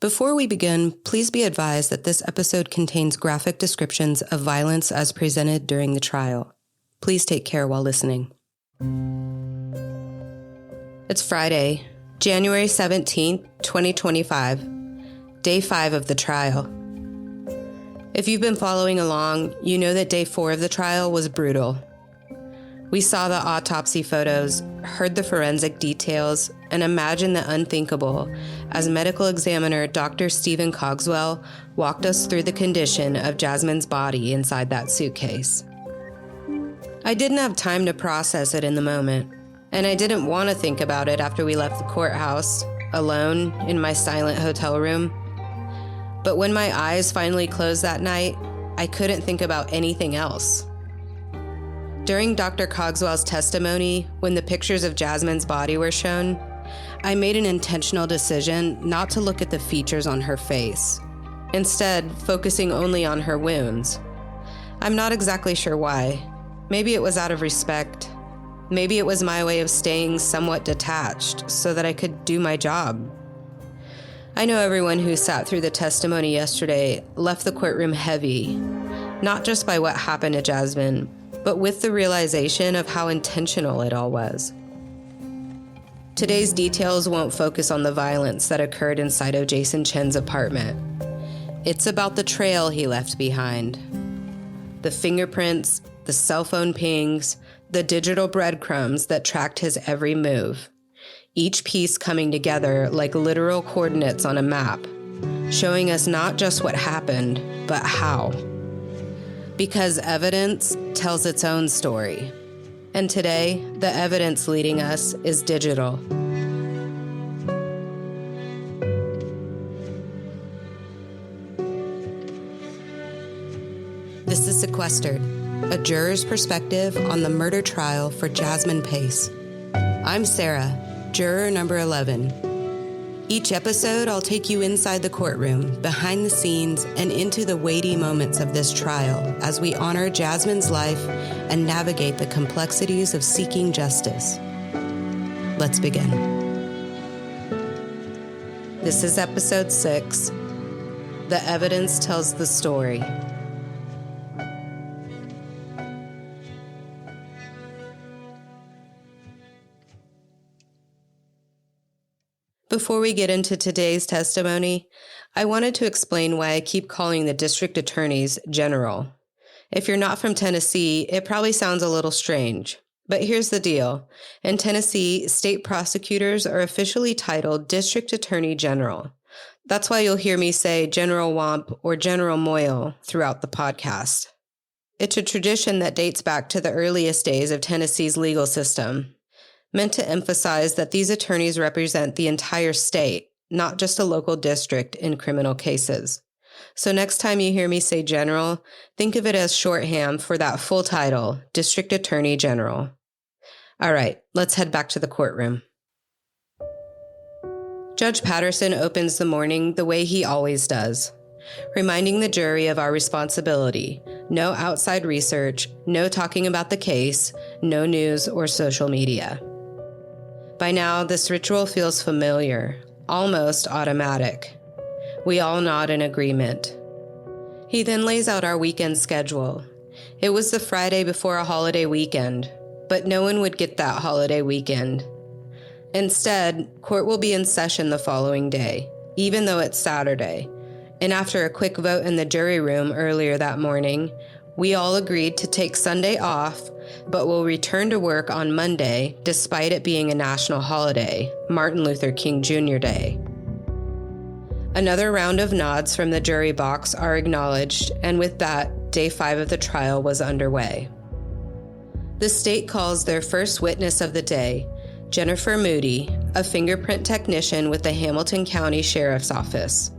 Before we begin, please be advised that this episode contains graphic descriptions of violence as presented during the trial. Please take care while listening. It's Friday, January 17th, 2025, day 5 of the trial. If you've been following along, you know that day 4 of the trial was brutal. We saw the autopsy photos, heard the forensic details, and imagined the unthinkable as medical examiner Dr. Stephen Cogswell walked us through the condition of Jasmine's body inside that suitcase. I didn't have time to process it in the moment, and I didn't want to think about it after we left the courthouse, alone in my silent hotel room. But when my eyes finally closed that night, I couldn't think about anything else. During Dr. Cogswell's testimony, when the pictures of Jasmine's body were shown, I made an intentional decision not to look at the features on her face, instead focusing only on her wounds. I'm not exactly sure why. Maybe it was out of respect. Maybe it was my way of staying somewhat detached so that I could do my job. I know everyone who sat through the testimony yesterday left the courtroom heavy, not just by what happened to Jasmine, but with the realization of how intentional it all was. Today's details won't focus on the violence that occurred inside of Jason Chen's apartment. It's about the trail he left behind. The fingerprints, the cell phone pings, the digital breadcrumbs that tracked his every move. Each piece coming together like literal coordinates on a map, showing us not just what happened, but how. Because evidence tells its own story. And today, the evidence leading us is digital. This is Sequestered, a juror's perspective on the murder trial for Jasmine Pace. I'm Sara, juror number 11. Each episode, I'll take you inside the courtroom, behind the scenes, and into the weighty moments of this trial as we honor Jasmine's life and navigate the complexities of seeking justice. Let's begin. This is episode 6. The evidence tells the story. Before we get into today's testimony, I wanted to explain why I keep calling the district attorneys general. If you're not from Tennessee, it probably sounds a little strange. But here's the deal. In Tennessee, state prosecutors are officially titled District Attorney General. That's why you'll hear me say General Womp or General Moyle throughout the podcast. It's a tradition that dates back to the earliest days of Tennessee's legal system, meant to emphasize that these attorneys represent the entire state, not just a local district in criminal cases. So next time you hear me say general, think of it as shorthand for that full title, District Attorney General. All right, let's head back to the courtroom. Judge Patterson opens the morning the way he always does, reminding the jury of our responsibility. No outside research, no talking about the case, no news or social media. By now, this ritual feels familiar, almost automatic. We all nod in agreement. He then lays out our weekend schedule. It was the Friday before a holiday weekend, but no one would get that holiday weekend. Instead, court will be in session the following day, even though it's Saturday. And after a quick vote in the jury room earlier that morning, we all agreed to take Sunday off, but will return to work on Monday despite it being a national holiday, Martin Luther King Jr. Day. Another round of nods from the jury box are acknowledged, and with that, day 5 of the trial was underway. The state calls their first witness of the day, Jennifer Moody, a fingerprint technician with the Hamilton County Sheriff's Office.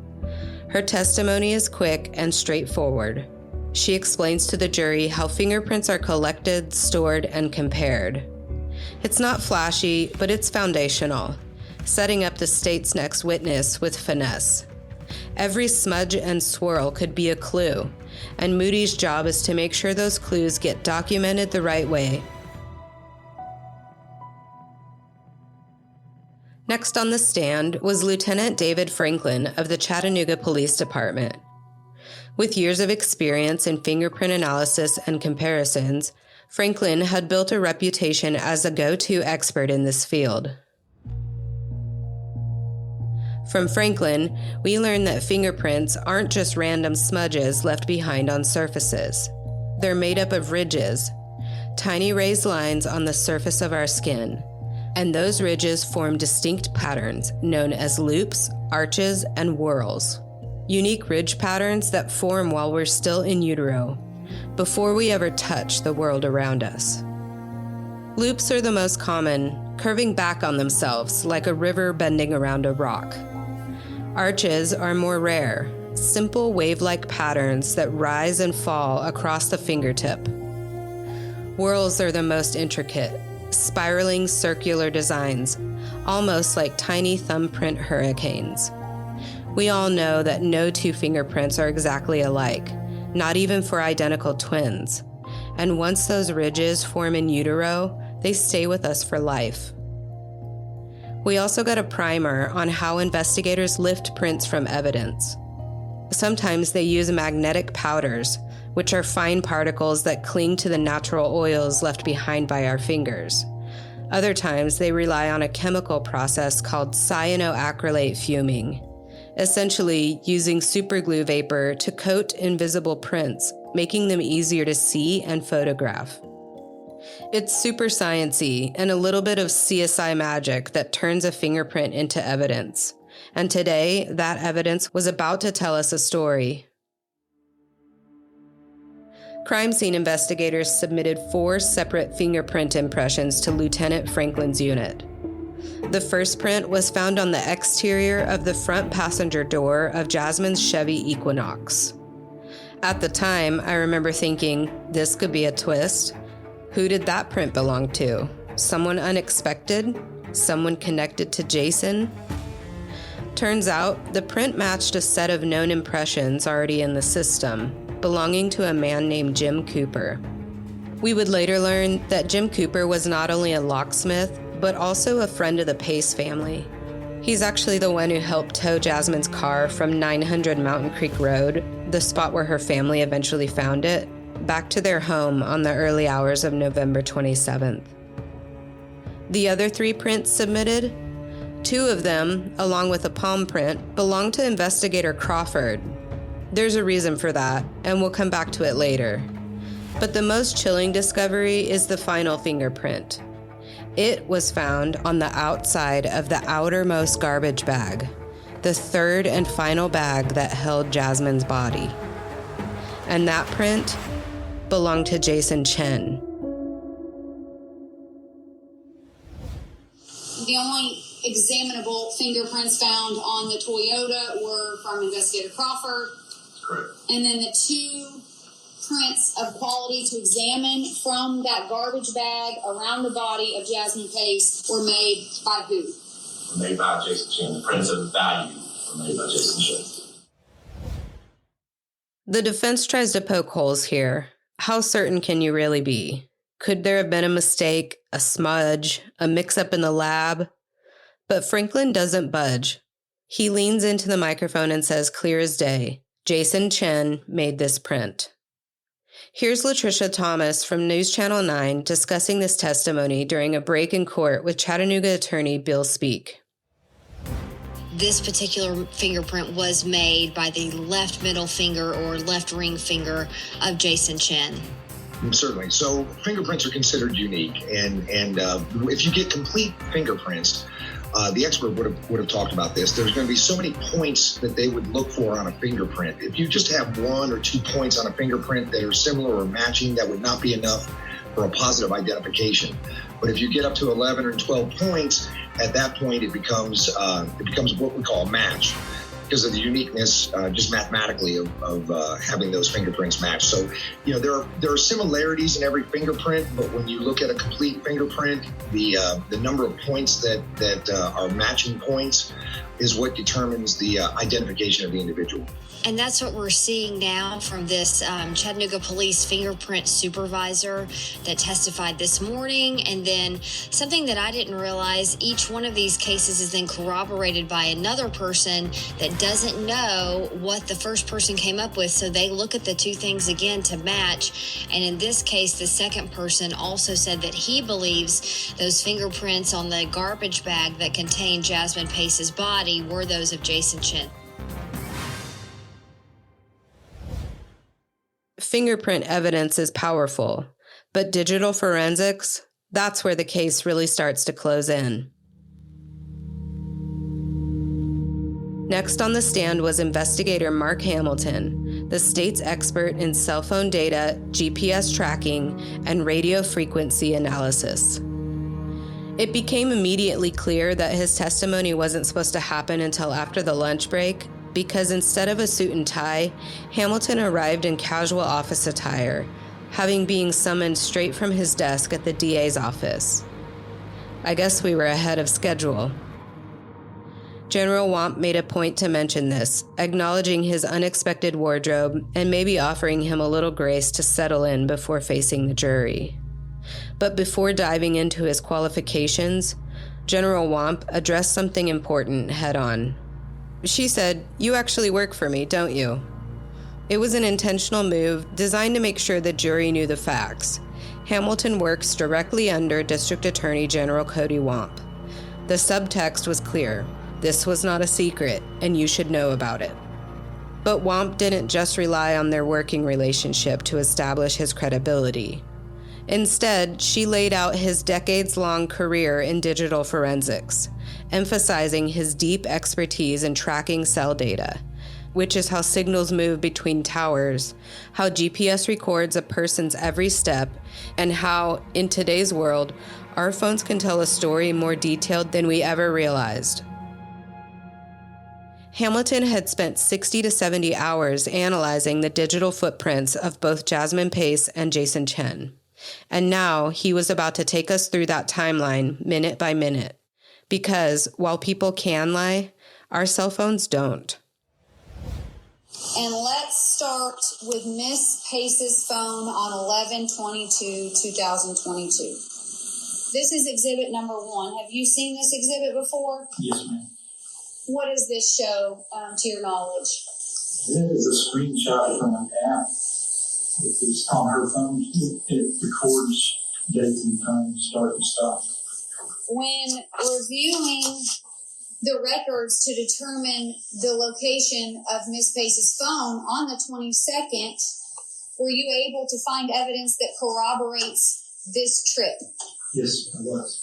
Her testimony is quick and straightforward. She explains to the jury how fingerprints are collected, stored, and compared. It's not flashy, but it's foundational, setting up the state's next witness with finesse. Every smudge and swirl could be a clue, and Moody's job is to make sure those clues get documented the right way. Next on the stand was Lieutenant David Franklin of the Chattanooga Police Department. With years of experience in fingerprint analysis and comparisons, Franklin had built a reputation as a go-to expert in this field. From Franklin, we learned that fingerprints aren't just random smudges left behind on surfaces. They're made up of ridges, tiny raised lines on the surface of our skin, and those ridges form distinct patterns known as loops, arches, and whorls. Unique ridge patterns that form while we're still in utero, before we ever touch the world around us. Loops are the most common, curving back on themselves like a river bending around a rock. Arches are more rare, simple wave-like patterns that rise and fall across the fingertip. Whorls are the most intricate, spiraling circular designs, almost like tiny thumbprint hurricanes. We all know that no two fingerprints are exactly alike, not even for identical twins. And once those ridges form in utero, they stay with us for life. We also got a primer on how investigators lift prints from evidence. Sometimes they use magnetic powders, which are fine particles that cling to the natural oils left behind by our fingers. Other times they rely on a chemical process called cyanoacrylate fuming, essentially using superglue vapor to coat invisible prints, making them easier to see and photograph. It's super sciencey and a little bit of CSI magic that turns a fingerprint into evidence. And today, that evidence was about to tell us a story. Crime scene investigators submitted 4 separate fingerprint impressions to Lieutenant Franklin's unit. The first print was found on the exterior of the front passenger door of Jasmine's Chevy Equinox. At the time, I remember thinking, this could be a twist. Who did that print belong to? Someone unexpected? Someone connected to Jason? Turns out, the print matched a set of known impressions already in the system, belonging to a man named Jim Cooper. We would later learn that Jim Cooper was not only a locksmith, but also a friend of the Pace family. He's actually the one who helped tow Jasmine's car from 900 Mountain Creek Road, the spot where her family eventually found it, back to their home on the early hours of November 27th. The other 3 prints submitted, 2 of them, along with a palm print, belong to Investigator Crawford. There's a reason for that, and we'll come back to it later. But the most chilling discovery is the final fingerprint. It was found on the outside of the outermost garbage bag, the third and final bag that held Jasmine's body. And that print belonged to Jason Chen. The only examinable fingerprints found on the Toyota were from Investigator Crawford. Correct. And then the 2 prints of quality to examine from that garbage bag around the body of Jasmine Pace were made by who? Made by Jason Chen. The prints of value were made by Jason Chen. The defense tries to poke holes here. How certain can you really be? Could there have been a mistake, a smudge, a mix-up in the lab? But Franklin doesn't budge. He leans into the microphone and says clear as day, Jason Chen made this print. Here's Latricia Thomas from News Channel 9 discussing this testimony during a break in court with Chattanooga attorney Bill Speak. This particular fingerprint was made by the left middle finger or left ring finger of Jason Chen. Certainly. So fingerprints are considered unique, and if you get complete fingerprints, the expert would have talked about this. There's going to be so many points that they would look for on a fingerprint. If you just have 1 or 2 points on a fingerprint that are similar or matching, that would not be enough for a positive identification. But if you get up to 11 or 12 points, at that point it becomes what we call a match, because of the uniqueness, just mathematically, of having those fingerprints match. So, there are similarities in every fingerprint, but when you look at a complete fingerprint, the number of points that are matching points is what determines the identification of the individual. And that's what we're seeing now from this Chattanooga Police fingerprint supervisor that testified this morning. And then something that I didn't realize, each one of these cases is then corroborated by another person that doesn't know what the first person came up with. So they look at the two things again to match. And in this case, the second person also said that he believes those fingerprints on the garbage bag that contained Jasmine Pace's body were those of Jason Chen. Fingerprint evidence is powerful, but digital forensics, that's where the case really starts to close in. Next on the stand was Investigator Mark Hamilton, the state's expert in cell phone data, GPS tracking, and radio frequency analysis. It became immediately clear that his testimony wasn't supposed to happen until after the lunch break, because instead of a suit and tie, Hamilton arrived in casual office attire, having been summoned straight from his desk at the DA's office. I guess we were ahead of schedule. General Wamp made a point to mention this, acknowledging his unexpected wardrobe and maybe offering him a little grace to settle in before facing the jury. But before diving into his qualifications, General Wamp addressed something important head-on. She said, "You actually work for me, don't you?" It was an intentional move designed to make sure the jury knew the facts. Hamilton works directly under District Attorney General Cody Wamp. The subtext was clear. This was not a secret, and you should know about it. But Wamp didn't just rely on their working relationship to establish his credibility. Instead, she laid out his decades-long career in digital forensics, emphasizing his deep expertise in tracking cell data, which is how signals move between towers, how GPS records a person's every step, and how, in today's world, our phones can tell a story more detailed than we ever realized. Hamilton had spent 60 to 70 hours analyzing the digital footprints of both Jasmine Pace and Jason Chen. And now he was about to take us through that timeline minute by minute. Because while people can lie, our cell phones don't. And let's start with Miss Pace's phone on 11/22/2022. This is exhibit number 1. Have you seen this exhibit before? Yes, ma'am. What does this show, to your knowledge? It is a screenshot from an app. It is on her phone. It records dates and times, start and stop. When reviewing the records to determine the location of Miss Pace's phone on the 22nd, were you able to find evidence that corroborates this trip? Yes, I was.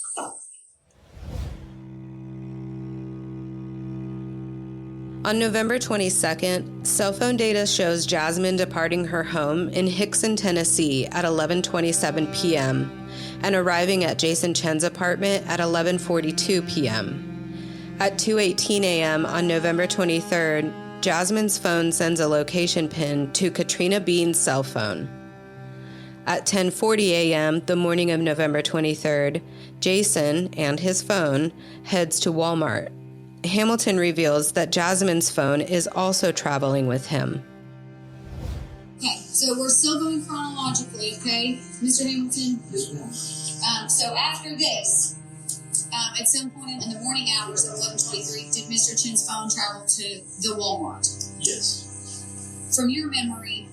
On November 22nd, cell phone data shows Jasmine departing her home in Hickson, Tennessee at 11:27 p.m. and arriving at Jason Chen's apartment at 11:42 p.m. At 2:18 a.m. on November 23rd, Jasmine's phone sends a location pin to Katrina Bean's cell phone. At 10:40 a.m. the morning of November 23rd, Jason and his phone heads to Walmart. Hamilton reveals that Jasmine's phone is also traveling with him. Okay, so we're still going chronologically, okay, Mr. Hamilton? Yes, ma'am. So after this, at some point in the morning hours of 11:23, did Mr. Chen's phone travel to the Walmart? Yes. From your memory,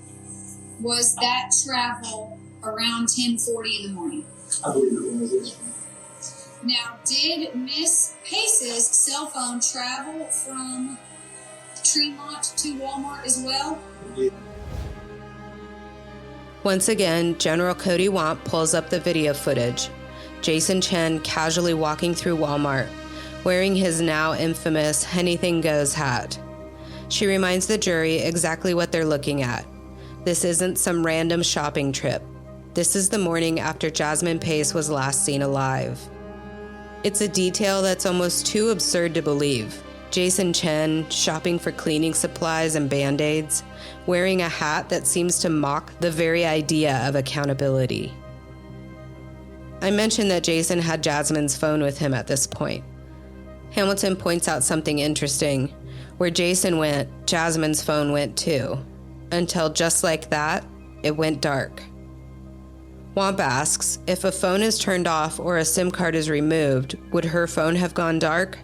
was that travel around 10:40 in the morning? I believe it was this one. Now, did Miss Pace's cell phone travel from Tremont to Walmart as well? It did. Once again, General Cody Wamp pulls up the video footage. Jason Chen casually walking through Walmart, wearing his now infamous anything goes hat. She reminds the jury exactly what they're looking at. This isn't some random shopping trip. This is the morning after Jasmine Pace was last seen alive. It's a detail that's almost too absurd to believe. Jason Chen shopping for cleaning supplies and Band-Aids, wearing a hat that seems to mock the very idea of accountability. I mentioned that Jason had Jasmine's phone with him at this point. Hamilton points out something interesting. Where Jason went, Jasmine's phone went too. Until just like that, it went dark. Womp asks, if a phone is turned off or a SIM card is removed, would her phone have gone dark?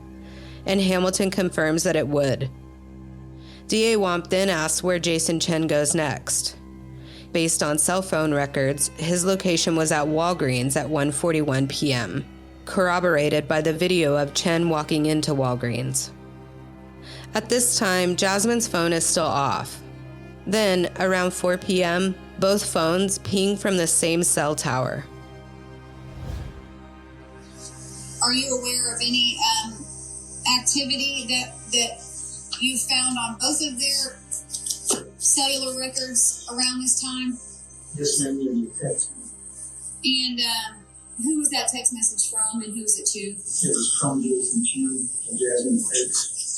And Hamilton confirms that it would. DA Womp then asks where Jason Chen goes next. Based on cell phone records, his location was at Walgreens at 1:41 p.m., corroborated by the video of Chen walking into Walgreens. At this time, Jasmine's phone is still off. Then, around 4 p.m., both phones ping from the same cell tower. Are you aware of any activity that you found on both of their cellular records around this time? Yes, ma'am, you text me. And who was that text message from and who was it to? It was from Jason Chen to Jasmine Pace.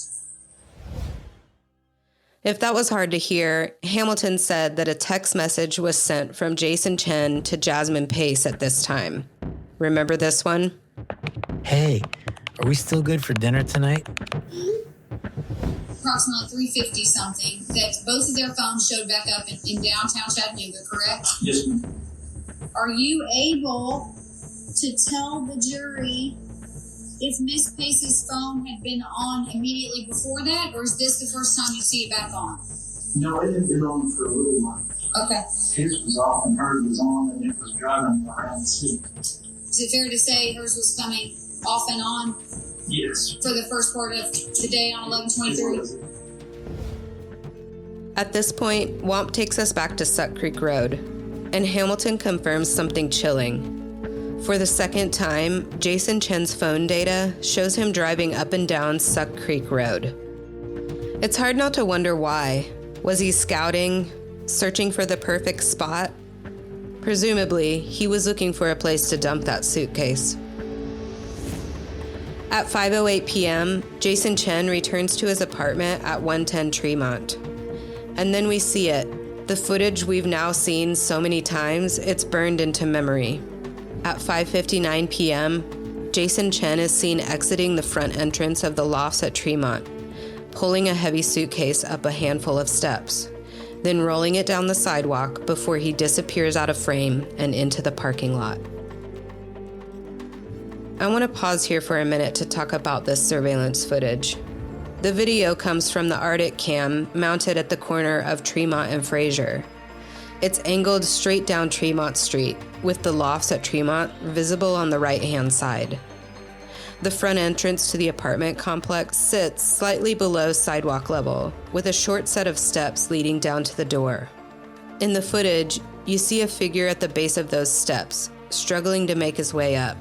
If that was hard to hear, Hamilton said that a text message was sent from Jason Chen to Jasmine Pace at this time. Remember this one? Hey, are we still good for dinner tonight? Approximately 3:50 something, that both of their phones showed back up in downtown Chattanooga, correct? Yes, ma'am. Are you able to tell the jury if Miss Pace's phone had been on immediately before that, or is this the first time you see it back on? No, it had been on for a little while. Okay. His was off and hers was on, and it was driving around the city. Is it fair to say hers was coming off and on Yes. for the first part of the day on 11/23? At this point, Womp takes us back to Suck Creek Road, and Hamilton confirms something chilling. For the second time, Jason Chen's phone data shows him driving up and down Suck Creek Road. It's hard not to wonder why. Was he scouting, searching for the perfect spot? Presumably, he was looking for a place to dump that suitcase. At 5:08 p.m., Jason Chen returns to his apartment at 110 Tremont. And then we see it. The footage we've now seen so many times, it's burned into memory. At 5:59 p.m., Jason Chen is seen exiting the front entrance of the lofts at Tremont, pulling a heavy suitcase up a handful of steps, then rolling it down the sidewalk before he disappears out of frame and into the parking lot. I want to pause here for a minute to talk about this surveillance footage. The video comes from the Arctic cam mounted at the corner of Tremont and Fraser. It's angled straight down Tremont Street, with the lofts at Tremont visible on the right-hand side. The front entrance to the apartment complex sits slightly below sidewalk level, with a short set of steps leading down to the door. In the footage, you see a figure at the base of those steps, struggling to make his way up.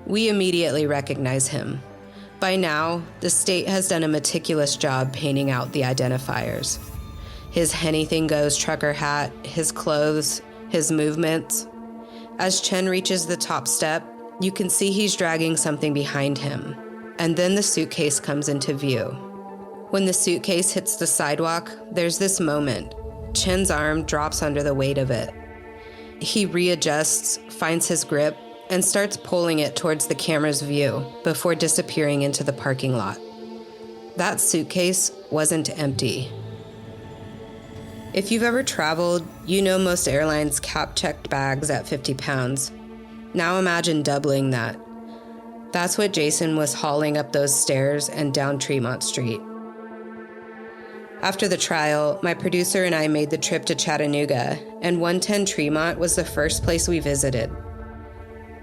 We immediately recognize him. By now, the state has done a meticulous job painting out the identifiers. His anything-goes trucker hat, his clothes, his movements. As Chen reaches the top step, you can see he's dragging something behind him, and then the suitcase comes into view. When the suitcase hits the sidewalk, there's this moment. Chen's arm drops under the weight of it. He readjusts, finds his grip, and starts pulling it towards the camera's view before disappearing into the parking lot. That suitcase wasn't empty. If you've ever traveled, you know most airlines cap checked bags at 50 pounds. Now imagine doubling that. That's what Jason was hauling up those stairs and down Tremont Street. After the trial, my producer and I made the trip to Chattanooga, and 110 Tremont was the first place we visited.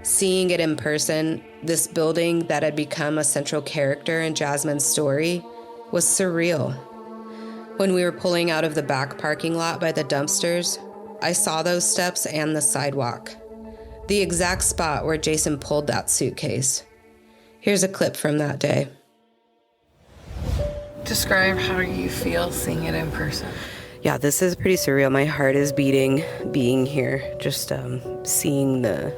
Seeing it in person, this building that had become a central character in Jasmine's story, was surreal. When we were pulling out of the back parking lot by the dumpsters, I saw those steps and the sidewalk. The exact spot where Jason pulled that suitcase. Here's a clip from that day. Describe how you feel seeing it in person. Yeah, this is pretty surreal. My heart is beating being here. Just seeing the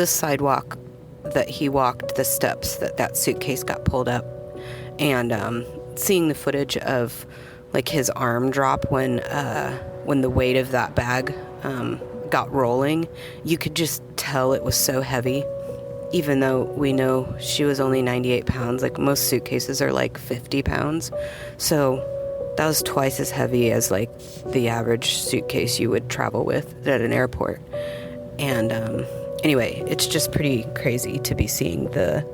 sidewalk that he walked, the steps that suitcase got pulled up, and seeing the footage of like his arm drop when the weight of that bag got rolling. You could just tell it was so heavy. even though we know she was only 98 pounds. Like, most suitcases are like 50 pounds. So that was twice as heavy as like the average suitcase you would travel with at an airport. And anyway, it's just pretty crazy to be seeing the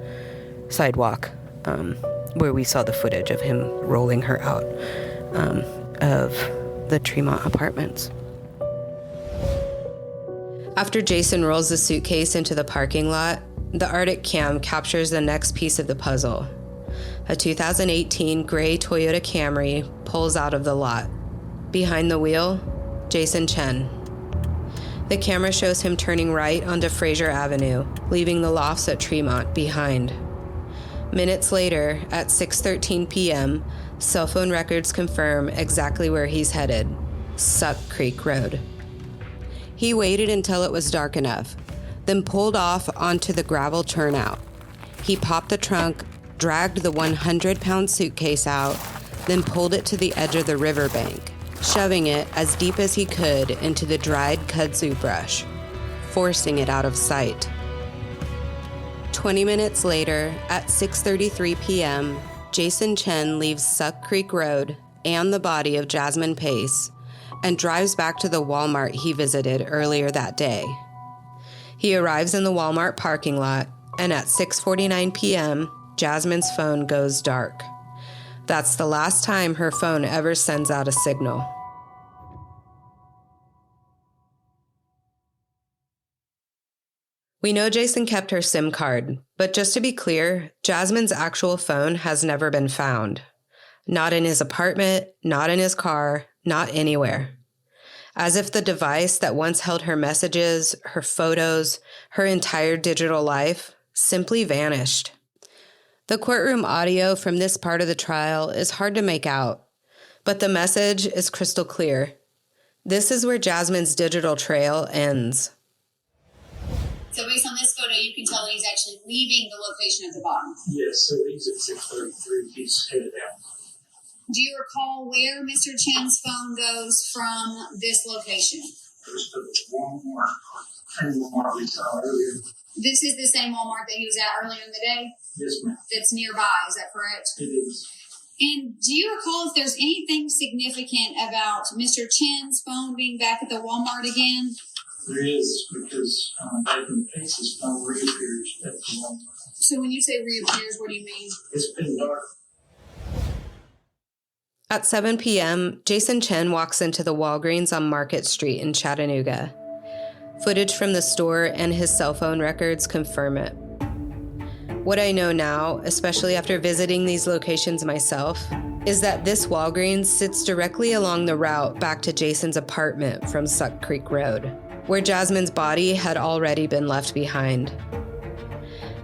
sidewalk where we saw the footage of him rolling her out of the Tremont apartments. After Jason rolls the suitcase into the parking lot, the Arctic cam captures the next piece of the puzzle. A 2018 gray Toyota Camry pulls out of the lot. Behind the wheel, Jason Chen. The camera shows him turning right onto Fraser Avenue, leaving the lofts at Tremont behind. Minutes later, at 6:13 p.m., cell phone records confirm exactly where he's headed: Suck Creek Road. He waited until it was dark enough, then pulled off onto the gravel turnout. He popped the trunk, dragged the 100-pound suitcase out, then pulled it to the edge of the riverbank, shoving it as deep as he could into the dried kudzu brush, forcing it out of sight. 20 minutes later, at 6:33 p.m., Jason Chen leaves Suck Creek Road and the body of Jasmine Pace and drives back to the Walmart he visited earlier that day. He arrives in the Walmart parking lot, and at 6:49 p.m., Jasmine's phone goes dark. That's the last time her phone ever sends out a signal. We know Jason kept her SIM card, but just to be clear, Jasmine's actual phone has never been found. Not in his apartment, not in his car, not anywhere. As if the device that once held her messages, her photos, her entire digital life simply vanished. The courtroom audio from this part of the trial is hard to make out, but the message is crystal clear. This is where Jasmine's digital trail ends. So based on this photo, you can tell that he's actually leaving the location at the bottom. Yes, so he's at 6:33. He's headed out. Do you recall where Mr. Chen's phone goes from this location? Goes to the Walmart, and Walmart we saw earlier. This is the same Walmart that he was at earlier in the day? Yes, ma'am. That's nearby, is that correct? It is. And do you recall if there's anything significant about Mr. Chen's phone being back at the Walmart again? There is, because Nathan Pace's phone reappears at the Walmart. So when you say reappears, what do you mean? It's been dark. At 7 p.m., Jason Chen walks into the Walgreens on Market Street in Chattanooga. Footage from the store and his cell phone records confirm it. What I know now, especially after visiting these locations myself, is that this Walgreens sits directly along the route back to Jason's apartment from Suck Creek Road, where Jasmine's body had already been left behind.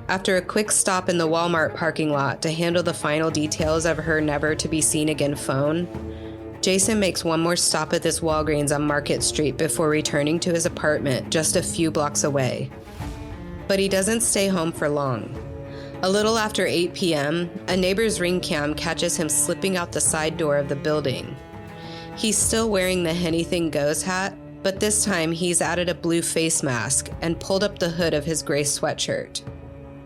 After a quick stop in the Walmart parking lot to handle the final details of her never-to-be-seen-again phone, Jason makes one more stop at this Walgreens on Market Street before returning to his apartment just a few blocks away. But he doesn't stay home for long. A little after 8 p.m., a neighbor's ring cam catches him slipping out the side door of the building. He's still wearing the Anything Goes hat, but this time he's added a blue face mask and pulled up the hood of his gray sweatshirt.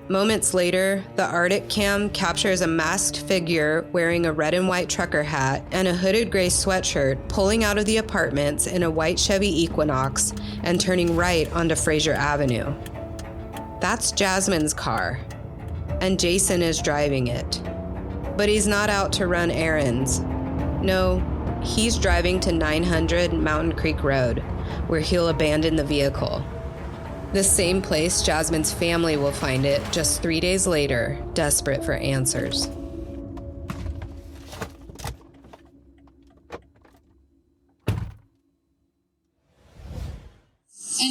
Moments later, the Arctic cam captures a masked figure wearing a red and white trucker hat and a hooded gray sweatshirt pulling out of the apartments in a white Chevy Equinox and turning right onto Fraser Avenue. That's Jasmine's car, and Jason is driving it. But he's not out to run errands. No, he's driving to 900 Mountain Creek Road, where he'll abandon the vehicle. The same place Jasmine's family will find it just 3 days later, desperate for answers. And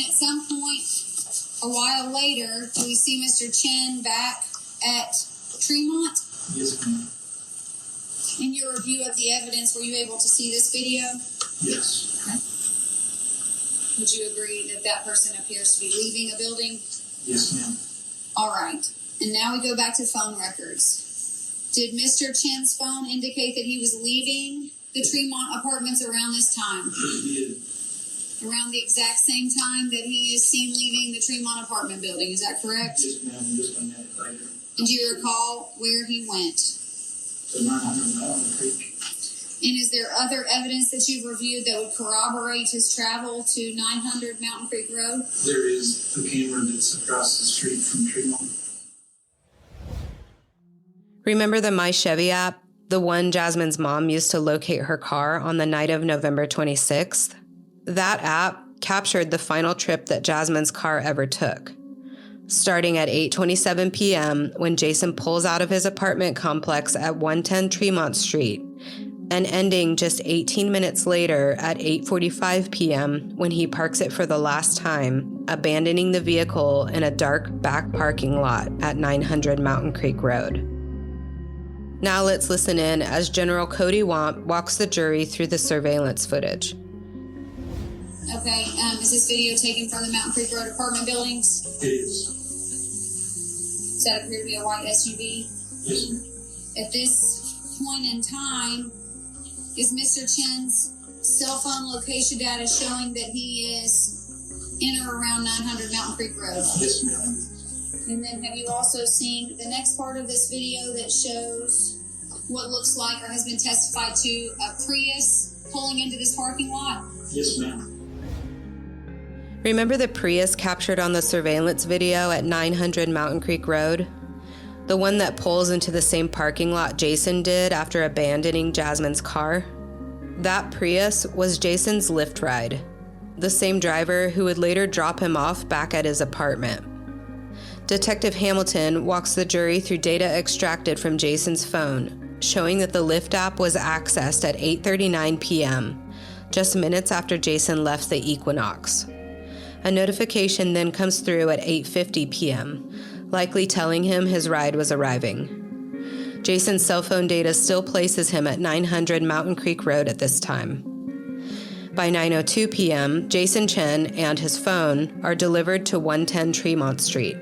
at some point, a while later, do we see Mr. Chen back at Tremont? Yes, ma'am. In your review of the evidence, were you able to see this video? Yes. Okay. Would you agree that that person appears to be leaving a building? Yes, ma'am. All right. And now we go back to phone records. Did Mr. Chen's phone indicate that he was leaving the Tremont apartments around this time? He did. around the exact same time that he is seen leaving the Tremont apartment building. Is that correct? Yes, ma'am, just a minute later. And do you recall where he went? To 900 Mountain Creek. And is there other evidence that you've reviewed that would corroborate his travel to 900 Mountain Creek Road? There is the camera that's across the street from Tremont. Remember the My Chevy app, the one Jasmine's mom used to locate her car on the night of November 26th? That app captured the final trip that Jasmine's car ever took, starting at 8:27 p.m. when Jason pulls out of his apartment complex at 110 Tremont Street, and ending just 18 minutes later at 8:45 p.m. when he parks it for the last time, abandoning the vehicle in a dark back parking lot at 900 Mountain Creek Road. Now let's listen in as General Cody Womp walks the jury through the surveillance footage. Okay, is this video taken from the Mountain Creek Road apartment buildings? It is. Does that appear to be a white SUV? Yes, ma'am. At this point in time, is Mr. Chen's cell phone location data showing that he is in or around 900 Mountain Creek Road? Yes, ma'am. And then have you also seen the next part of this video that shows what looks like or has been testified to a Prius pulling into this parking lot? Yes, ma'am. Remember the Prius captured on the surveillance video at 900 Mountain Creek Road? The one that pulls into the same parking lot Jason did after abandoning Jasmine's car? That Prius was Jason's Lyft ride, the same driver who would later drop him off back at his apartment. Detective Hamilton walks the jury through data extracted from Jason's phone, showing that the Lyft app was accessed at 8:39 p.m., just minutes after Jason left the Equinox. A notification then comes through at 8:50 p.m., likely telling him his ride was arriving. Jason's cell phone data still places him at 900 Mountain Creek Road at this time. By 9:02 p.m., Jason Chen and his phone are delivered to 110 Tremont Street.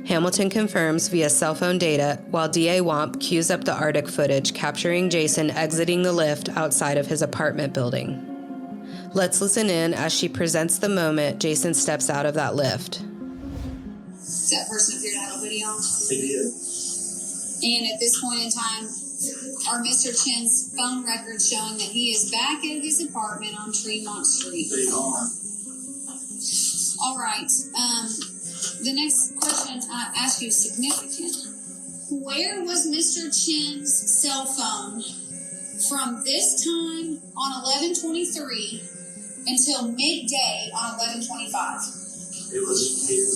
Hamilton confirms via cell phone data, while DA Womp cues up the Arctic footage capturing Jason exiting the lift outside of his apartment building. Let's listen in as she presents the moment Jason steps out of that lift. Does that person appear to have a hoodie on? They did. And at this point in time, are Mr. Chen's phone records showing that he is back at his apartment on Tremont Street? They are. All right. The next question I ask you is significant. Where was Mr. Chen's cell phone from this time on 11/23 until midday on 11/25? It was here.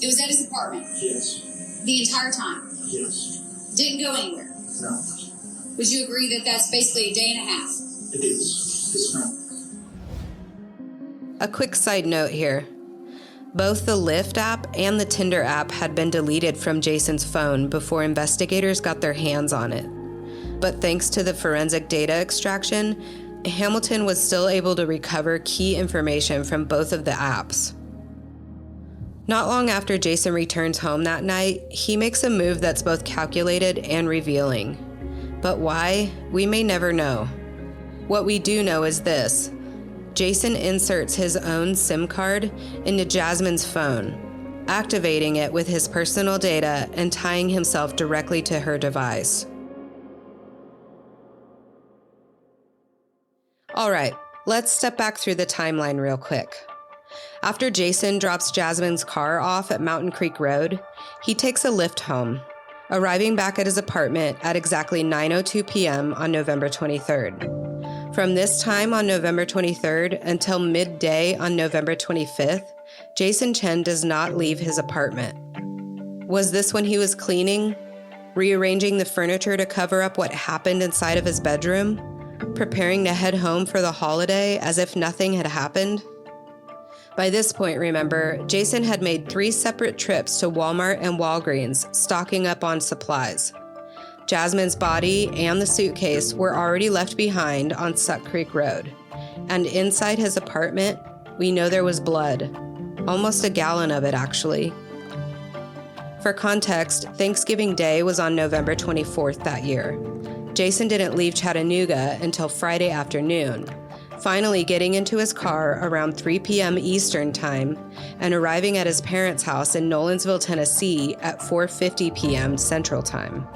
It was at his apartment Yes. the entire time. Yes. Didn't go anywhere. No. Would you agree that that's basically a day and a half? It is. Yes, ma'am. A quick side note here. Both the Lyft app and the Tinder app had been deleted from Jason's phone before investigators got their hands on it. But thanks to the forensic data extraction, Hamilton was still able to recover key information from both of the apps. Not long after Jason returns home that night, he makes a move that's both calculated and revealing. But why? We may never know. What we do know is this. Jason inserts his own SIM card into Jasmine's phone, activating it with his personal data and tying himself directly to her device. All right, let's step back through the timeline real quick. After Jason drops Jasmine's car off at Mountain Creek Road, he takes a Lyft home, arriving back at his apartment at exactly 9:02 p.m. on November 23rd. From this time on November 23rd until midday on November 25th, Jason Chen does not leave his apartment. Was this when he was cleaning, rearranging the furniture to cover up what happened inside of his bedroom, preparing to head home for the holiday as if nothing had happened? By this point, remember, Jason had made 3 separate trips to Walmart and Walgreens, stocking up on supplies. Jasmine's body and the suitcase were already left behind on Suck Creek Road. And inside his apartment, we know there was blood. Almost a gallon of it, actually. For context, Thanksgiving Day was on November 24th that year. Jason didn't leave Chattanooga until Friday afternoon, finally getting into his car around 3 p.m. Eastern Time and arriving at his parents' house in Nolensville, Tennessee at 4:50 p.m. Central Time.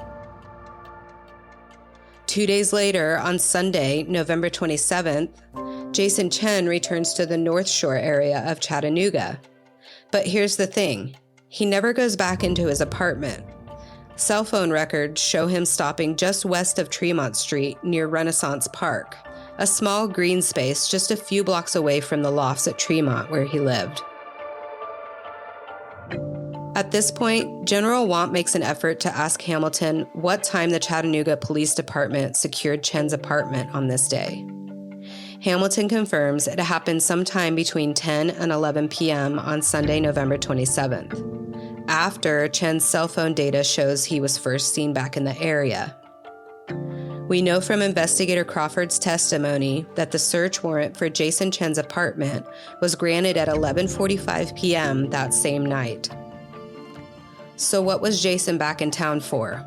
2 days later, on Sunday, November 27th, Jason Chen returns to the North Shore area of Chattanooga. But here's the thing, he never goes back into his apartment. Cell phone records show him stopping just west of Tremont Street near Renaissance Park, a small green space just a few blocks away from the lofts at Tremont where he lived. At this point, General Wamp makes an effort to ask Hamilton what time the Chattanooga Police Department secured Chen's apartment on this day. Hamilton confirms it happened sometime between 10 and 11 p.m. on Sunday, November 27th, after Chen's cell phone data shows he was first seen back in the area. We know from Investigator Crawford's testimony that the search warrant for Jason Chen's apartment was granted at 11:45 p.m. that same night. So what was Jason back in town for?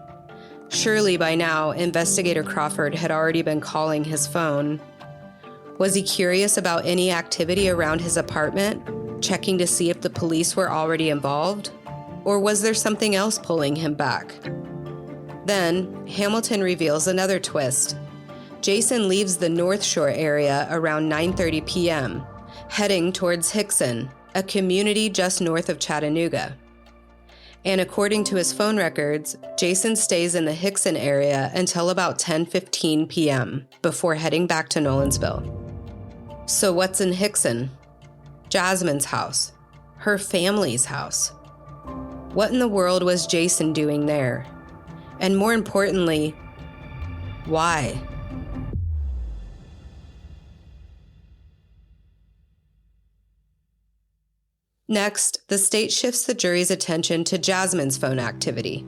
Surely by now, Investigator Crawford had already been calling his phone. Was he curious about any activity around his apartment, checking to see if the police were already involved? Or was there something else pulling him back? Then, Hamilton reveals another twist. Jason leaves the North Shore area around 9:30 p.m., heading towards Hickson, a community just north of Chattanooga. And according to his phone records, Jason stays in the Hickson area until about 10:15 p.m. before heading back to Nolensville. So what's in Hickson? Jasmine's house. Her family's house. What in the world was Jason doing there? And more importantly, why? Next, the state shifts the jury's attention to Jasmine's phone activity.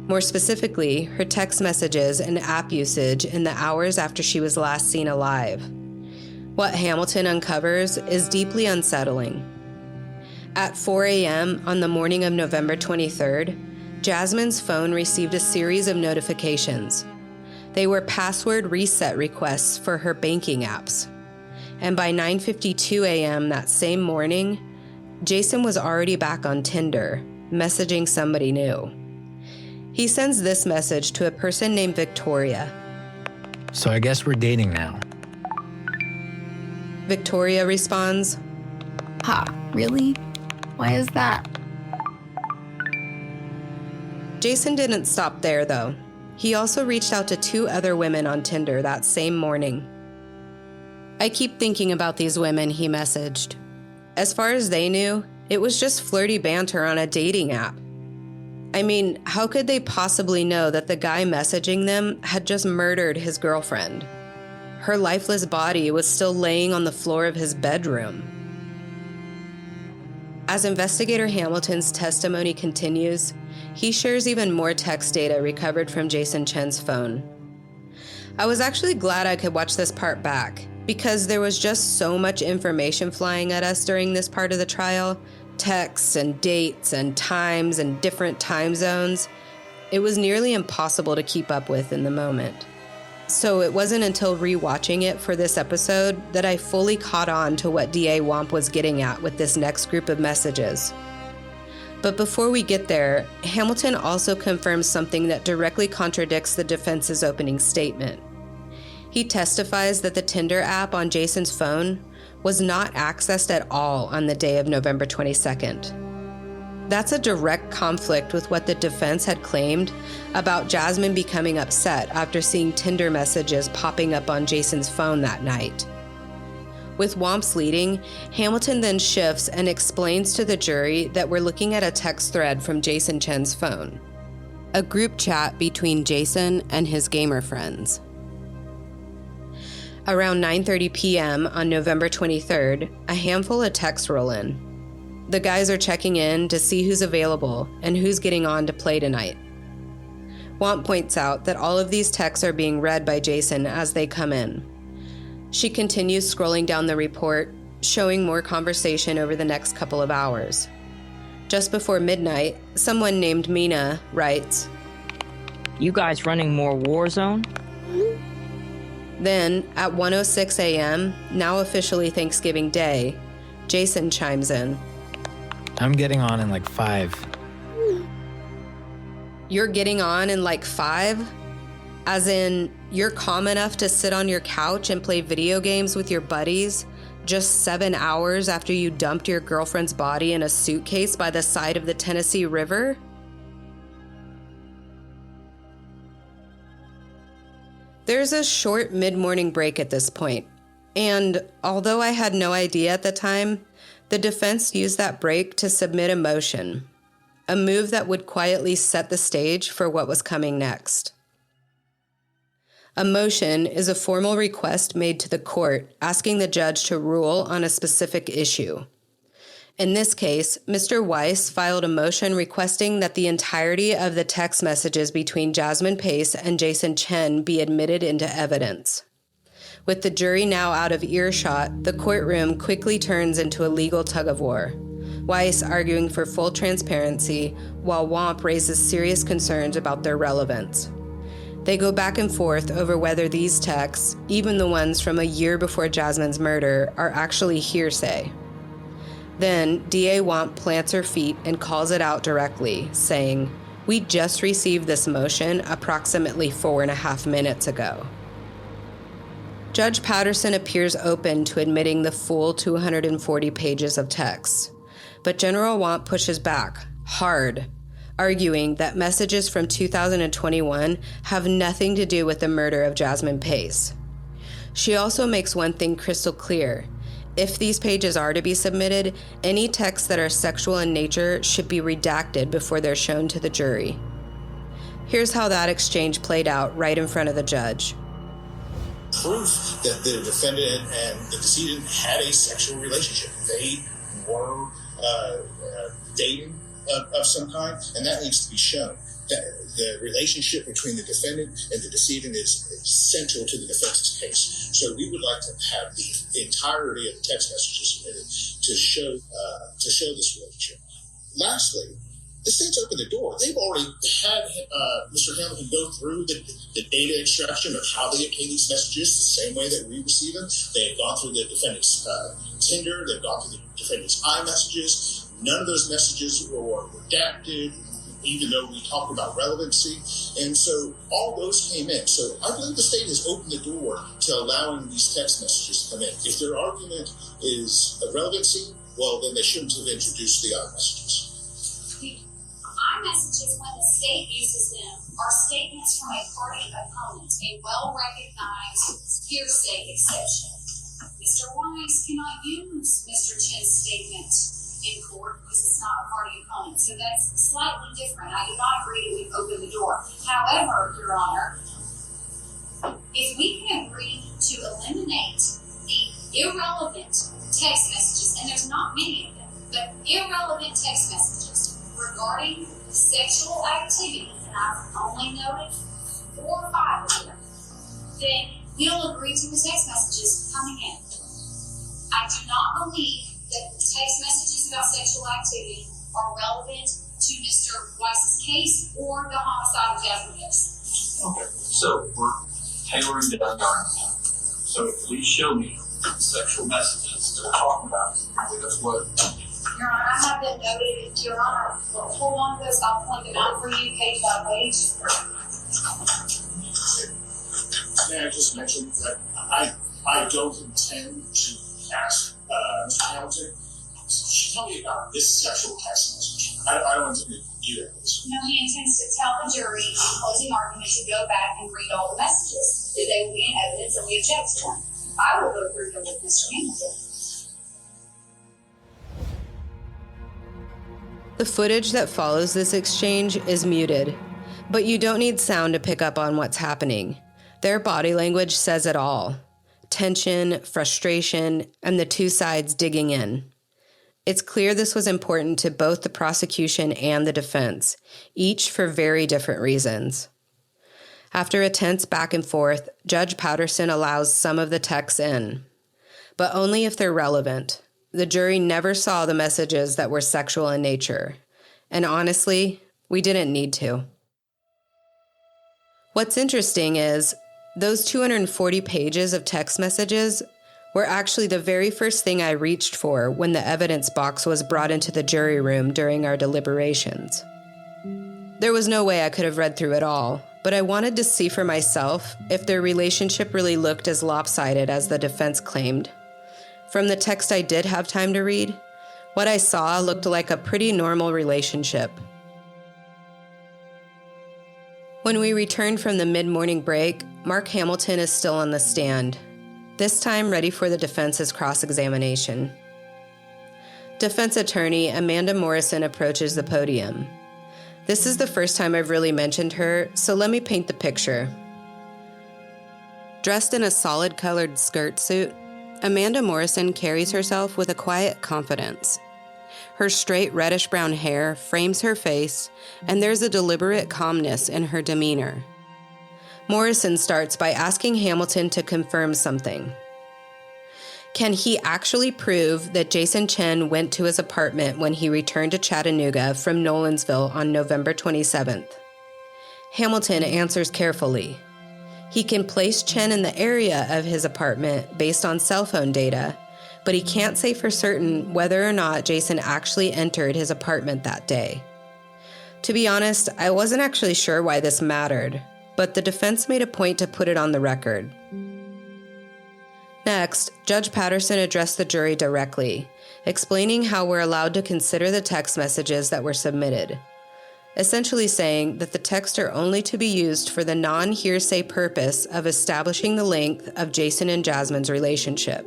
More specifically, her text messages and app usage in the hours after she was last seen alive. What Hamilton uncovers is deeply unsettling. At 4 a.m. on the morning of November 23rd, Jasmine's phone received a series of notifications. They were password reset requests for her banking apps. And by 9:52 a.m. that same morning, Jason was already back on Tinder, messaging somebody new. He sends this message to a person named Victoria. So I guess we're dating now. Victoria responds, Ha, really? Why is that? Jason didn't stop there, though. He also reached out to 2 other women on Tinder that same morning. I keep thinking about these women, he messaged. As far as they knew, it was just flirty banter on a dating app. I mean, how could they possibly know that the guy messaging them had just murdered his girlfriend? Her lifeless body was still laying on the floor of his bedroom. As Investigator Hamilton's testimony continues, he shares even more text data recovered from Jason Chen's phone. I was actually glad I could watch this part back, because there was just so much information flying at us during this part of the trial, texts and dates and times and different time zones. It was nearly impossible to keep up with in the moment. So it wasn't until rewatching it for this episode that I fully caught on to what DA Wamp was getting at with this next group of messages. But before we get there, Hamilton also confirms something that directly contradicts the defense's opening statement. He testifies that the Tinder app on Jason's phone was not accessed at all on the day of November 22nd. That's a direct conflict with what the defense had claimed about Jasmine becoming upset after seeing Tinder messages popping up on Jason's phone that night. With Wamp's leading, Hamilton then shifts and explains to the jury that we're looking at a text thread from Jason Chen's phone, a group chat between Jason and his gamer friends. Around 9:30 p.m. on November 23rd, a handful of texts roll in. The guys are checking in to see who's available and who's getting on to play tonight. Wamp points out that all of these texts are being read by Jason as they come in. She continues scrolling down the report, showing more conversation over the next couple of hours. Just before midnight, someone named Mina writes, "You guys running more Warzone?" Then, at 1:06 a.m., now officially Thanksgiving Day, Jason chimes in. I'm getting on in like 5. You're getting on in like 5? As in, you're calm enough to sit on your couch and play video games with your buddies just 7 hours after you dumped your girlfriend's body in a suitcase by the side of the Tennessee River? There's a short mid-morning break at this point, and although I had no idea at the time, the defense used that break to submit a motion, a move that would quietly set the stage for what was coming next. A motion is a formal request made to the court asking the judge to rule on a specific issue. In this case, Mr. Weiss filed a motion requesting that the entirety of the text messages between Jasmine Pace and Jason Chen be admitted into evidence. With the jury now out of earshot, the courtroom quickly turns into a legal tug-of-war, Weiss arguing for full transparency, while Womp raises serious concerns about their relevance. They go back and forth over whether these texts, even the ones from a year before Jasmine's murder, are actually hearsay. Then, DA Womp plants her feet and calls it out directly, saying, "We just received this motion approximately 4.5 minutes ago." Judge Patterson appears open to admitting the full 240 pages of text, but General Womp pushes back, hard, arguing that messages from 2021 have nothing to do with the murder of Jasmine Pace. She also makes one thing crystal clear. If these pages are to be submitted, any texts that are sexual in nature should be redacted before they're shown to the jury. Here's how that exchange played out right in front of the judge. Proof that the defendant and the decedent had a sexual relationship. They were dating of some kind, and that needs to be shown. The relationship between the defendant and the decedent is central to the defense's case. So we would like to have the entirety of the text messages submitted to show this relationship. Lastly, the state's opened the door. They've already had Mr. Hamilton go through the data extraction of how they obtain these messages the same way that we receive them. They've gone through the defendant's Tinder. They've gone through the defendant's iMessages. None of those messages were redacted, even though we talked about relevancy. And so all those came in. So I believe the state has opened the door to allowing these text messages to come in. If their argument is a relevancy, well, then they shouldn't have introduced the iMessages. iMessages, when the state uses them, are statements from a party opponent, a well-recognized hearsay exception. Mr. Weiss cannot use Mr. Chen's statement in court because it's not a party opponent. So that's slightly different. I do not agree that we've opened the door. However, Your Honor, if we can agree to eliminate the irrelevant text messages, and there's not many of them, but irrelevant text messages regarding sexual activity, and I've only noted 4 or 5 of them, then we'll agree to the text messages coming in. I do not believe that the text messages about sexual activity are relevant to Mr. Weiss's case or the homicide of Jasmine Pace. Okay, so we're tailoring the argument. So please show me the sexual messages that we're talking about. Because what? Your Honor, I have them noted. Your Honor, hold on to those. I'll point them out for you page by page. May I just mention that I don't intend to ask Mr. Hamilton, tell me about this sexual text message. I don't want to do that. No, he intends to tell the jury in closing argument to go back and read all the messages. That they will be in evidence and we object to them. I will go through them with Mr. Hamilton. The footage that follows this exchange is muted, but you don't need sound to pick up on what's happening. Their body language says it all. Tension, frustration, and the two sides digging in. It's clear this was important to both the prosecution and the defense, each for very different reasons. After a tense back and forth, Judge Patterson allows some of the texts in, but only if they're relevant. The jury never saw the messages that were sexual in nature, and honestly, we didn't need to. What's interesting is, Those 240 pages of text messages were actually the very first thing I reached for when the evidence box was brought into the jury room during our deliberations. There was no way I could have read through it all, but I wanted to see for myself if their relationship really looked as lopsided as the defense claimed. From the text I did have time to read, what I saw looked like a pretty normal relationship. When we returned from the mid-morning break, Mark Hamilton is still on the stand, this time ready for the defense's cross-examination. Defense attorney Amanda Morrison approaches the podium. This is the first time I've really mentioned her, so let me paint the picture. Dressed in a solid-colored skirt suit, Amanda Morrison carries herself with a quiet confidence. Her straight reddish-brown hair frames her face, and there's a deliberate calmness in her demeanor. Morrison starts by asking Hamilton to confirm something. Can he actually prove that Jason Chen went to his apartment when he returned to Chattanooga from Nolensville on November 27th? Hamilton answers carefully. He can place Chen in the area of his apartment based on cell phone data, but he can't say for certain whether or not Jason actually entered his apartment that day. To be honest, I wasn't actually sure why this mattered, but the defense made a point to put it on the record. Next, Judge Patterson addressed the jury directly, explaining how we're allowed to consider the text messages that were submitted, essentially saying that the texts are only to be used for the non-hearsay purpose of establishing the length of Jason and Jasmine's relationship.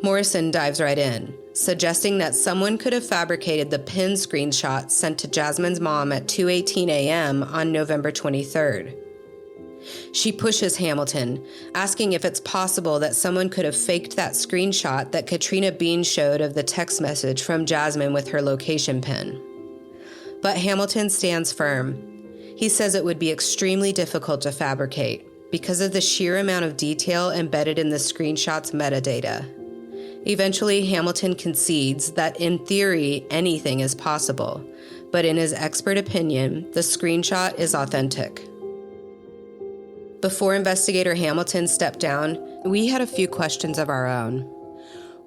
Morrison dives right in, suggesting that someone could have fabricated the pin screenshot sent to Jasmine's mom at 2:18 a.m. on November 23rd. She pushes Hamilton, asking if it's possible that someone could have faked that screenshot that Katrina Bean showed of the text message from Jasmine with her location pin. But Hamilton stands firm. He says it would be extremely difficult to fabricate because of the sheer amount of detail embedded in the screenshot's metadata. Eventually, Hamilton concedes that in theory, anything is possible, but in his expert opinion, the screenshot is authentic. Before Investigator Hamilton stepped down, we had a few questions of our own.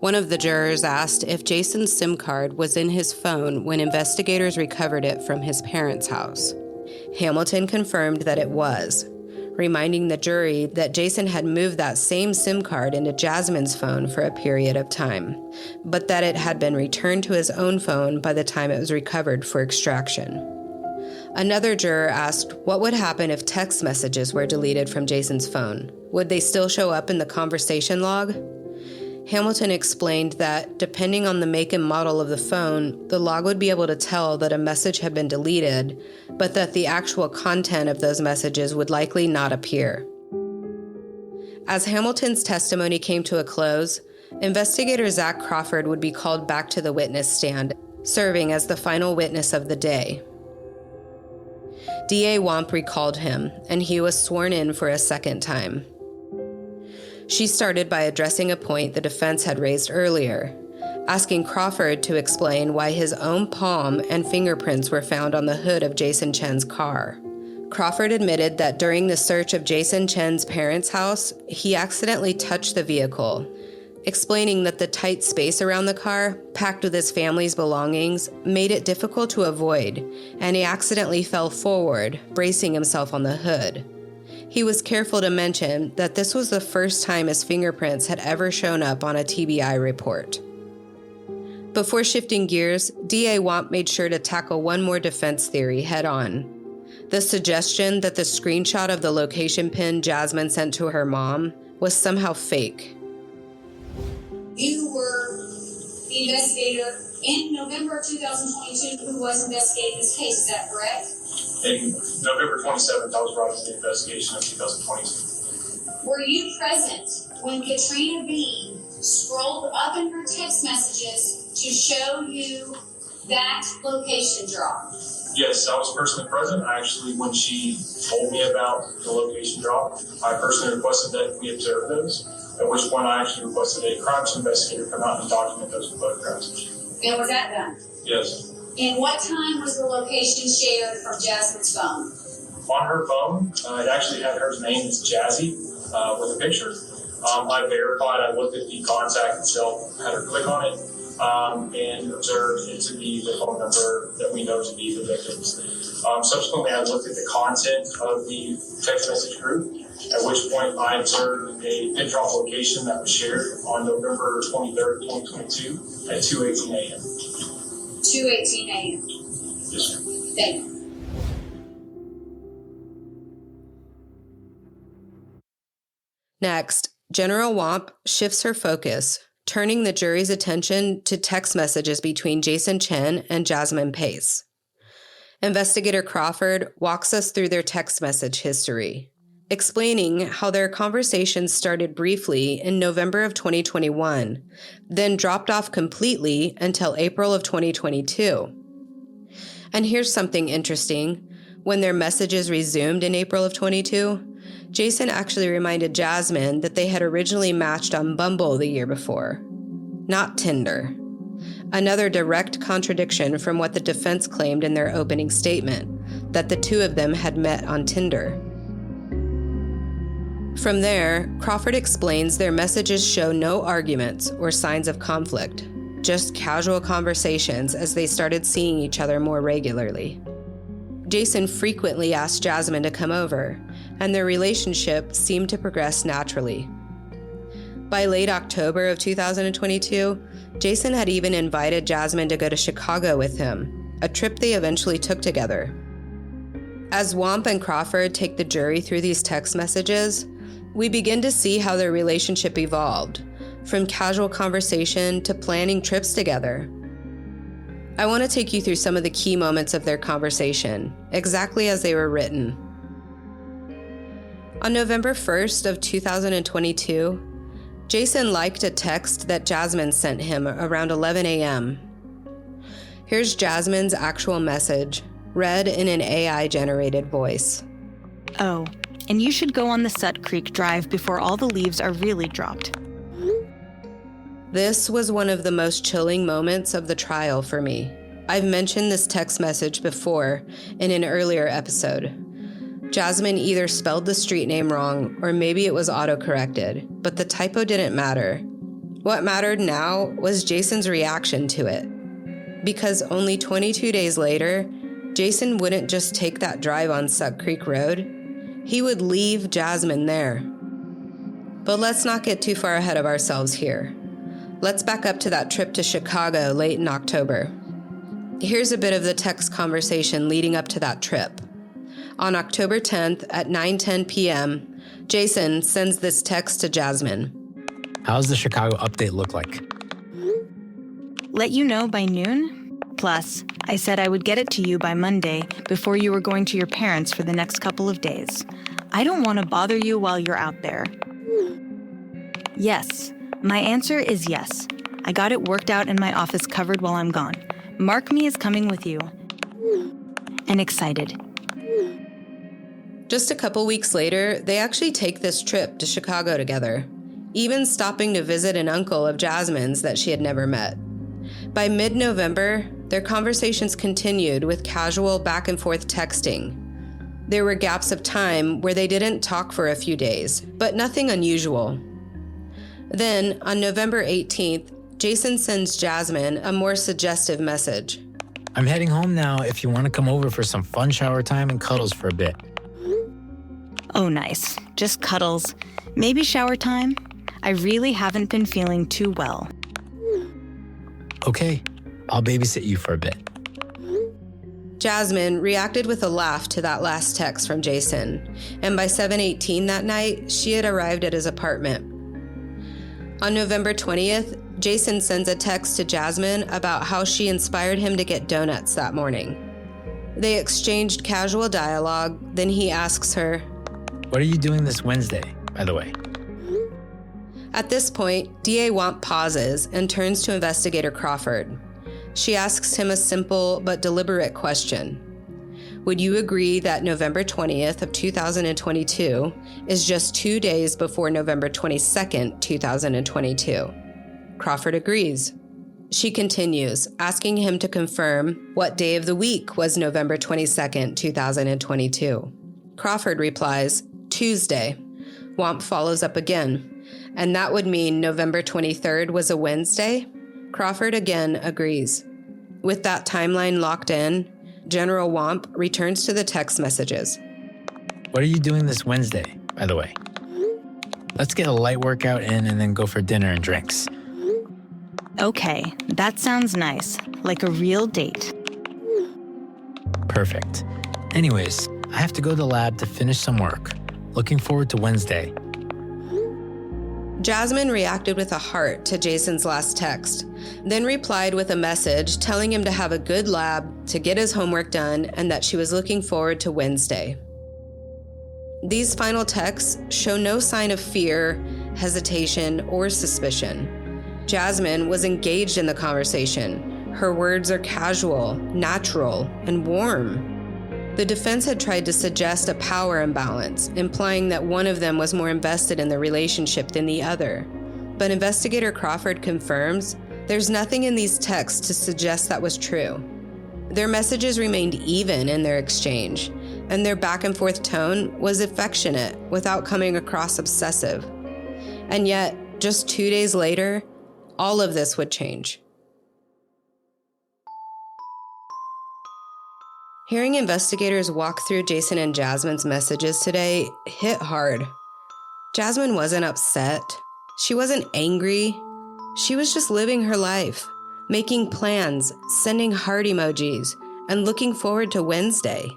One of the jurors asked if Jason's SIM card was in his phone when investigators recovered it from his parents' house. Hamilton confirmed that it was, reminding the jury that Jason had moved that same SIM card into Jasmine's phone for a period of time, but that it had been returned to his own phone by the time it was recovered for extraction. Another juror asked what would happen if text messages were deleted from Jason's phone. Would they still show up in the conversation log? Hamilton explained that, depending on the make and model of the phone, the log would be able to tell that a message had been deleted, but that the actual content of those messages would likely not appear. As Hamilton's testimony came to a close, investigator Zach Crawford would be called back to the witness stand, serving as the final witness of the day. DA Womp recalled him, and he was sworn in for a second time. She started by addressing a point the defense had raised earlier, asking Crawford to explain why his own palm and fingerprints were found on the hood of Jason Chen's car. Crawford admitted that during the search of Jason Chen's parents' house, he accidentally touched the vehicle, explaining that the tight space around the car, packed with his family's belongings, made it difficult to avoid, and he accidentally fell forward, bracing himself on the hood. He was careful to mention that this was the first time his fingerprints had ever shown up on a TBI report. Before shifting gears, DA Womp made sure to tackle one more defense theory head-on. The suggestion that the screenshot of the location pin Jasmine sent to her mom was somehow fake. You were the investigator in November of 2022 who was investigating this case, is that correct? In November 27th, I was brought to the investigation of 2022. Were you present when Katrina Bean scrolled up in her text messages to show you that location drop? Yes, I was personally present. Actually, when she told me about the location drop, I personally requested that we observe those, at which point I actually requested a crimes investigator come out and document those photographs. And was that done? Yes. And what time was the location shared from Jasmine's phone? On her phone, it actually had her name as Jazzy with a picture. I verified, I looked at the contact itself, had her click on it, and observed it to be the phone number that we know to be the victim's. Subsequently, I looked at the content of the text message group, at which point I observed a pin drop location that was shared on November 23rd, 2022 at 2:18 a.m. 2:18 a.m. Yes, ma'am. Thank you. Next, General Wamp shifts her focus, turning the jury's attention to text messages between Jason Chen and Jasmine Pace. Investigator Crawford walks us through their text message history, explaining how their conversations started briefly in November of 2021, then dropped off completely until April of 2022. And here's something interesting. When their messages resumed in April of 22, Jason actually reminded Jasmine that they had originally matched on Bumble the year before, not Tinder. Another direct contradiction from what the defense claimed in their opening statement, that the two of them had met on Tinder. From there, Crawford explains their messages show no arguments or signs of conflict, just casual conversations as they started seeing each other more regularly. Jason frequently asked Jasmine to come over, and their relationship seemed to progress naturally. By late October of 2022, Jason had even invited Jasmine to go to Chicago with him, a trip they eventually took together. As Wamp and Crawford take the jury through these text messages, we begin to see how their relationship evolved, from casual conversation to planning trips together. I want to take you through some of the key moments of their conversation, exactly as they were written. On November 1st of 2022, Jason liked a text that Jasmine sent him around 11 a.m. Here's Jasmine's actual message, read in an AI-generated voice. Oh, and you should go on the Sut Creek Drive before all the leaves are really dropped. This was one of the most chilling moments of the trial for me. I've mentioned this text message before in an earlier episode. Jasmine either spelled the street name wrong or maybe it was autocorrected, but the typo didn't matter. What mattered now was Jason's reaction to it. Because only 22 days later, Jason wouldn't just take that drive on Sut Creek Road. He would leave Jasmine there. But let's not get too far ahead of ourselves here. Let's back up to that trip to Chicago late in October. Here's a bit of the text conversation leading up to that trip. On October 10th at 9:10 p.m., Jason sends this text to Jasmine. How's the Chicago update look like? Let you know by noon? Plus, I said I would get it to you by Monday before you were going to your parents for the next couple of days. I don't want to bother you while you're out there. Yes. My answer is yes. I got it worked out in my office covered while I'm gone. Mark me as coming with you. And excited. Just a couple weeks later, they actually take this trip to Chicago together, even stopping to visit an uncle of Jasmine's that she had never met. By mid-November, their conversations continued with casual back-and-forth texting. There were gaps of time where they didn't talk for a few days, but nothing unusual. Then, on November 18th, Jason sends Jasmine a more suggestive message. I'm heading home now if you want to come over for some fun shower time and cuddles for a bit. Oh, nice. Just cuddles. Maybe shower time? I really haven't been feeling too well. Okay, I'll babysit you for a bit. Jasmine reacted with a laugh to that last text from Jason, and by 7:18 that night, she had arrived at his apartment. On November 20th, Jason sends a text to Jasmine about how she inspired him to get donuts that morning. They exchanged casual dialogue, then he asks her, What are you doing this Wednesday, by the way? At this point, DA Wamp pauses and turns to Investigator Crawford. She asks him a simple but deliberate question. Would you agree that November 20th of 2022 is just 2 days before November 22nd, 2022? Crawford agrees. She continues, asking him to confirm what day of the week was November 22nd, 2022. Crawford replies, Tuesday. Wamp follows up again. And that would mean November 23rd was a Wednesday? Crawford again agrees. With that timeline locked in, General Wamp returns to the text messages. What are you doing this Wednesday, by the way? Let's get a light workout in and then go for dinner and drinks. Okay, that sounds nice. Like a real date. Perfect. Anyways, I have to go to the lab to finish some work. Looking forward to Wednesday. Jasmine reacted with a heart to Jason's last text, then replied with a message telling him to have a good lab, to get his homework done, and that she was looking forward to Wednesday. These final texts show no sign of fear, hesitation, or suspicion. Jasmine was engaged in the conversation. Her words are casual, natural, and warm. The defense had tried to suggest a power imbalance, implying that one of them was more invested in the relationship than the other. But Investigator Crawford confirms there's nothing in these texts to suggest that was true. Their messages remained even in their exchange, and their back and forth tone was affectionate without coming across obsessive. And yet, just 2 days later, all of this would change. Hearing investigators walk through Jason and Jasmine's messages today hit hard. Jasmine wasn't upset. She wasn't angry. She was just living her life, making plans, sending heart emojis, and looking forward to Wednesday.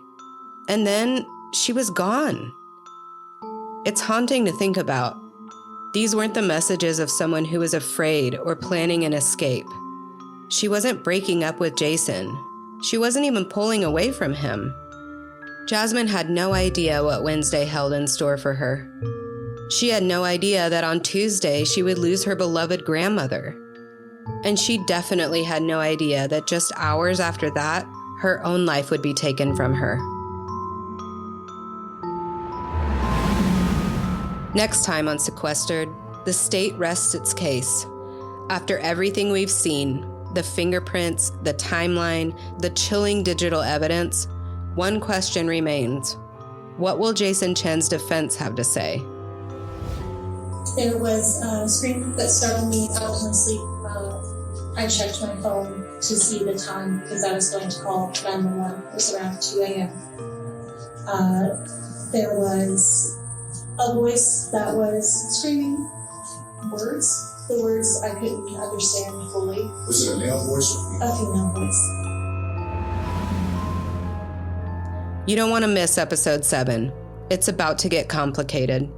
And then she was gone. It's haunting to think about. These weren't the messages of someone who was afraid or planning an escape. She wasn't breaking up with Jason. She wasn't even pulling away from him. Jasmine had no idea what Wednesday held in store for her. She had no idea that on Tuesday she would lose her beloved grandmother. And she definitely had no idea that just hours after that, her own life would be taken from her. Next time on Sequestered, the state rests its case. After everything we've seen, the fingerprints, the timeline, the chilling digital evidence, one question remains. What will Jason Chen's defense have to say? There was a scream that startled me out of my sleep. I checked my phone to see the time because I was going to call 911. It was around 2 a.m. There was a voice that was screaming words. The words I couldn't understand fully. Was it a male voice? A female voice. You don't want to miss episode 7. It's about to get complicated.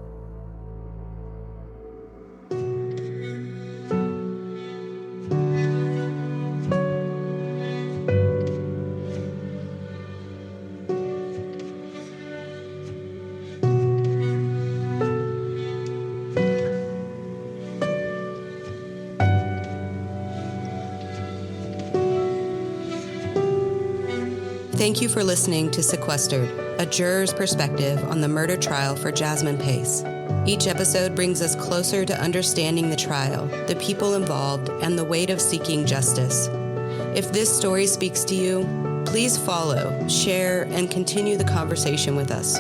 Thank you for listening to Sequestered, a juror's perspective on the murder trial for Jasmine Pace. Each episode brings us closer to understanding the trial, the people involved, and the weight of seeking justice. If this story speaks to you, please follow, share, and continue the conversation with us.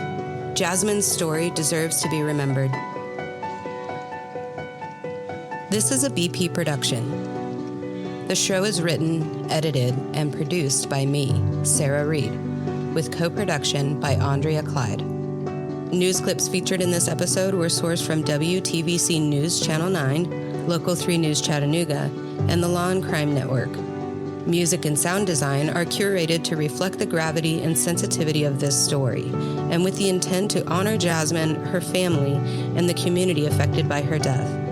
Jasmine's story deserves to be remembered. This is a BP production. The show is written, edited, and produced by me, Sara Reed, with co-production by Andrea Clyde. News clips featured in this episode were sourced from WTVC News Channel 9, Local 3 News Chattanooga, and the Law and Crime Network. Music and sound design are curated to reflect the gravity and sensitivity of this story, and with the intent to honor Jasmine, her family, and the community affected by her death.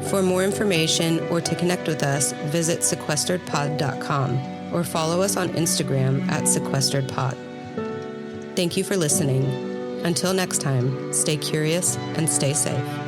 For more information or to connect with us, visit sequesteredpod.com or follow us on Instagram at sequesteredpod. Thank you for listening. Until next time, stay curious and stay safe.